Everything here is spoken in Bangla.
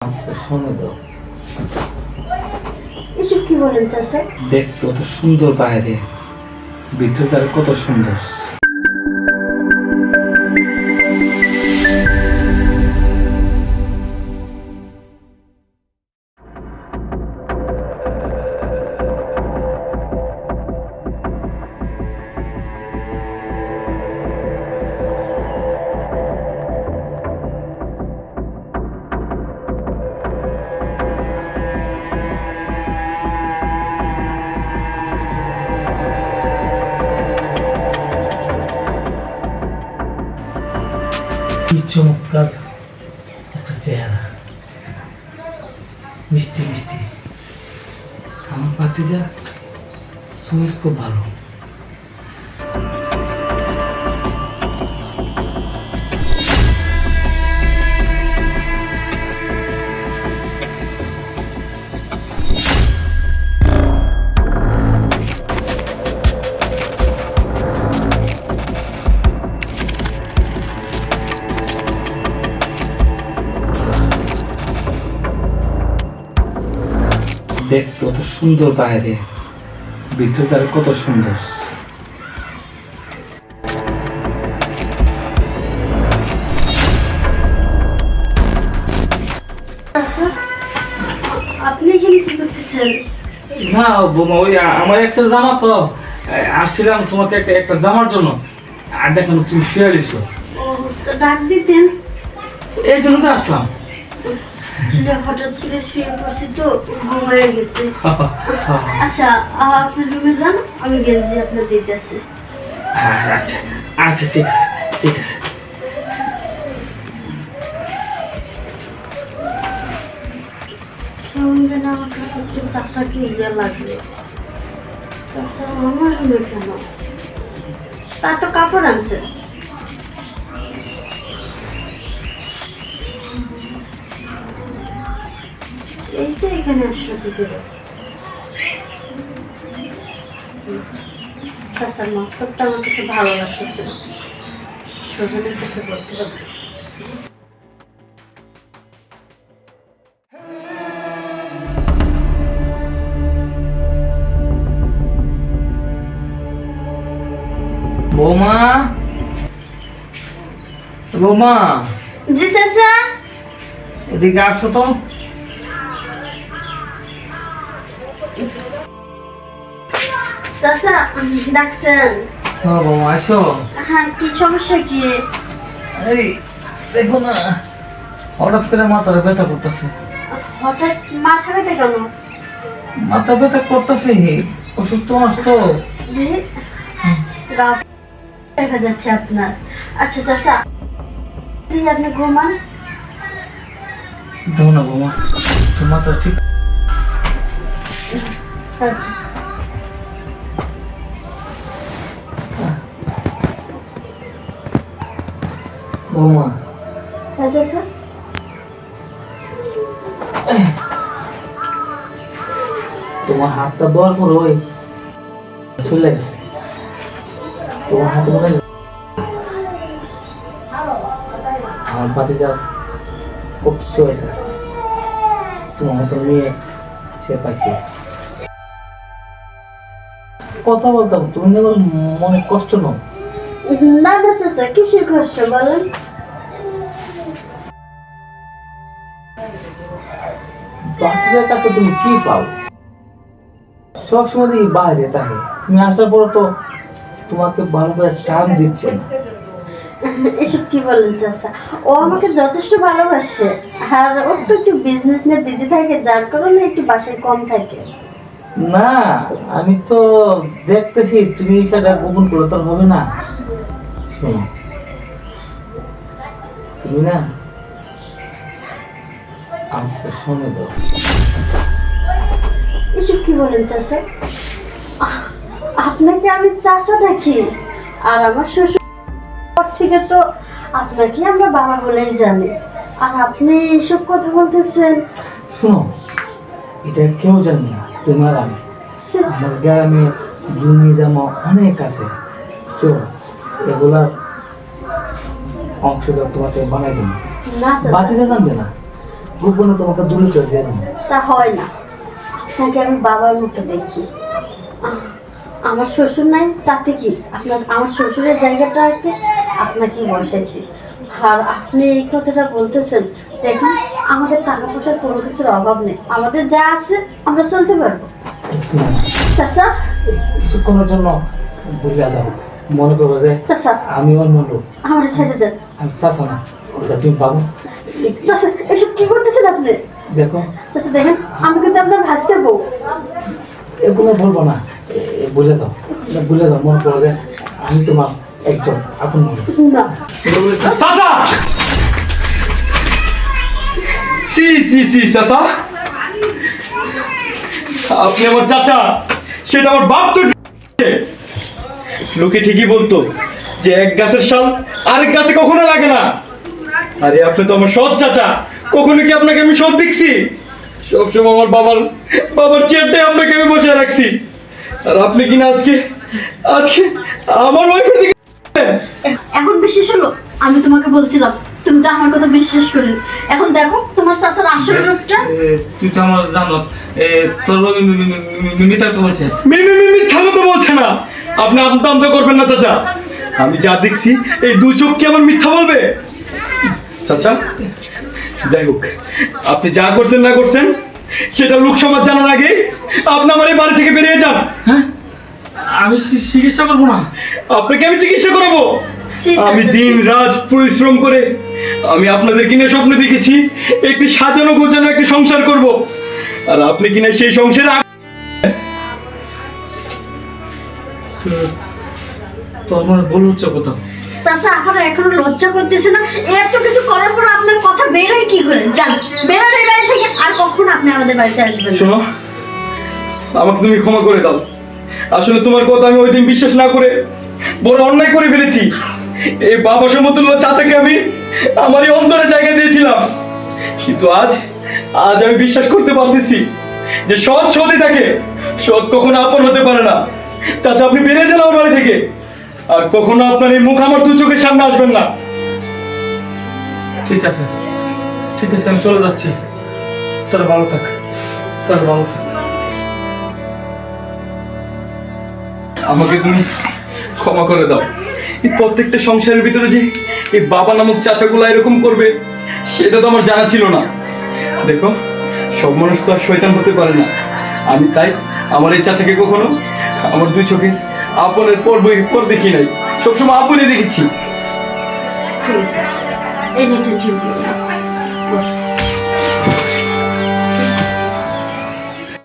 শোনো তো, এসব কি বলেন চাচা? দেখতে কত সুন্দর বাইরে, ভিতরে যার কত সুন্দর। কি চমৎকার একটা চেহারা, মিষ্টি মিষ্টি। আমার ভাতিজা সুইস খুব ভালো। দেখতে কত সুন্দর বাইরে, ভিতরে যার কত সুন্দর। চাচা, আপনি এখানে কি করতেছেন? না বোমা, ওই আমার একটা জামা তো আসছিলাম তোমাকে একটা জামার জন্য, আর দেখলাম তুমি শুয়ে গেছো, ও, তো ডাক দিতেন। এই জন্য তো আসলাম। আসলে হঠাৎ করে শুয়ে পড়ছি তো, ঘুমিয়ে গেছে। আচ্ছা, আপনার রুমে যান, আমি গেঞ্জি আপনার দিতেছি। আচ্ছা আচ্ছা, ঠিক আছে ঠিক আছে। কেমন যেন আমার কাছে একটু চাচাকে ইয়ে লাগলো। চাচা আমার রুমে কেন? তা তো কাপড় আনছে। এইটা এখানে আসলো কি করে? চাচার মাথাটা আমার কাছে ভালো লাগতেছে না, সজনের কাছে বলতে হবে। বৌমা, বৌমা, জি চাচা। এদিকে আসো তো। চাচা ডাকছেন? হ্যাঁ বৌমা, আসো। হ্যাঁ, কি সমস্যা কি? এই দেখো না, হঠাৎ করে মাথাটা ব্যথা করতেছে। হঠাৎ মাথা ব্যথা কেন? মাথা ব্যথা করতেছে, অসুস্থ মানুষ তো। গা দেখা যাচ্ছে আপনার। আচ্ছা চাচা, আপনি ঘুমান। দেখো না বৌমা, তোর মাথা ঠিক। আচ্ছা, বৌমা, আচ্ছা স্যার। তোমার হাতটা দেওয়ার পর ওই চলে গেছে। তোমার হাতে মনে হয় আমার পাশে যা খুব চয়েস আছে, তোমার মতো মেয়ে সে পাইছে। কথা বলতাম, তুমি না মনে কষ্ট নাও। না না চাচা, কিসের কষ্ট বলেন? বাচ্চাদের কাছে তুমি কি পাও? সবসময় দেখি বাইরে থাকে, তুমি আসার পর তো তোমাকে ভালো করে টান দিচ্ছে না। এসব কি বলেন চাচা? ও আমাকে যথেষ্ট ভালোবাসে, আর ওর তো একটু বিজনেস নিয়ে বিজি থাকে, যার কারণে একটু বাসায় কম থাকে। না, আমি তো দেখতেছি তুমি সেটা গোপন করলে তো হবে না। শোনো, তুমি না আমাকে শোনো তো। এসব কি বলেন চাচা? আপনাকে আমি চাচা ডাকি, আর আমার শ্বশুর থেকে তো আপনাকে আমরা বাবা বলেই জানি, আর আপনি এসব কথা বলতেছেন। শোনো, এটা কেউ জানে না, তুমি আর আমি। আমার গ্রামে জমি জমা অনেক আছে, চল এগুলার অংশটা তোমাকে বানাই দেবো। না চাচা, বাচ্চা জানবে না। গোপনে তোমাকে দূরে করে দিয়ে দেবো। তা হয় না, আপনাকে আমি বাবার মতো দেখি। আমার শ্বশুর নাই তাতে কি, আমার শ্বশুরের জায়গাটাকে আপনাকেই বসাইছি। আর আপনি এই কথাটা বলতেছেন, দেখুন আমাদের টাকা পয়সার কোনো কিছুর অভাব নেই, আমাদের যা আছে আমরা চলতে পারবো। চাচা কিছুক্ষণের জন্য ভুলে যাবো, মনে করবো যে চাচা আমি অন্য লোক। আমার ছেড়ে দেন। আমি চাচা না, ওটা তুমি পাবো। চাচা এসব কি করতেছেন আপনি? দেখো চাচা দেখেন, আমি কিন্তু আপনার ভাসতে বউ। এগুলো বলবো না, ভুলে যাও, ভুলে যাও, মনে করো যে আমি তোমার একজন আপন মানুষ। না চাচা সি সি সি চাচা, আপনি আমার চাচা, সেটা আমার বাপ তো। লোকে ঠিকই বলতো যে এক গাছের শাল আরেক গাছে কখনো লাগে না। আরে আপনি তো আমার সৎ চাচা, কখনো কি আপনাকে আমি সৎ দেখছি? সবসময় আমার বাবার চেয়ারটাই আপনাকে আমি বসে রাখছি, আর আপনি কিনা আজকে আজকে আমার ওয়াইফের দিকে। এখন বিশ্বাস হলো? আমি তোমাকে বলছিলাম, তুমি তো আমার কথা বিশ্বাস করেন। এখন দেখো তোমার চাচার আসল রূপটা। তুই তো আমার জানোস, তোর মিমিটা তো বলছে। মিথ্যা কথা বলছে না, আপনি আমতা করবেন না চাচা। আমি যা দেখছি এই দু চোখ কি আমার মিথ্যা বলবে? চাচা যাই হোক, আপনি যা করছেন না করছেন সেটা লোক সমাজ জানার আগে আপনি আমার এই বাড়ি থেকে বেরিয়ে যান। হ্যাঁ, আমি চিকিৎসা করবো না। আপনাকে আমি চিকিৎসা করাবো? আমি দিন রাত পরিশ্রম করে আমি আপনাদের কিনে স্বপ্ন দেখেছি একটি সাজানো গোছানো একটি সংসার করব, আর আপনি কিনা সেই সংসারে তোর মনে ভুল হচ্ছে কোথাও। চাচা আপনার এখনো লজ্জা করতেছে না? এত কিছু করার পর আপনার কথা বেরোয় কি করে? যান বেরোন এই বাড়ি থেকে, আর কখনো আপনি আমাদের বাড়িতে আসবেন না। শোনো, আমাকে তুমি ক্ষমা করে দাও। আসলে তোমার কথা আমি ওই দিন বিশ্বাস না করে বড় অন্যায় করে ফেলেছি। এই বাবা সমতুল্য চাচাকে আমি আমার এই অন্তরে জায়গা দিয়েছিলাম, কিন্তু আজ আমি বিশ্বাস করতে পারতেছি যে সৎ সৎই থাকে, সৎ কখনো আপন হতে পারে না। চাচা আপনি বেরিয়ে যান আমার বাড়ি থেকে, আর কখনো আপনার এই মুখ আমার দু চোখের সামনে আসবেন না। ঠিক আছে, ঠিক আছে, আমি চলে যাচ্ছি। তোরা ভালো থাক, তোরা ভালো থাক। আমাকে তুমি ক্ষমা করে দাও। এই প্রত্যেকটা সংসারের ভিতরে যে এই বাবা নামক চাচাগুলো এরকম করবে সেটা তো আমার জানা ছিল না। দেখো, সব মানুষ তো আর শয়তান হতে পারে না। আমি তাই আমার এই চাচাকে কখনো আমার দুই চোখে আপনের পর দেখি নাই, সবসময় আপনে দেখেছি। ঠিক আছে, এই নতুন জীবন বস।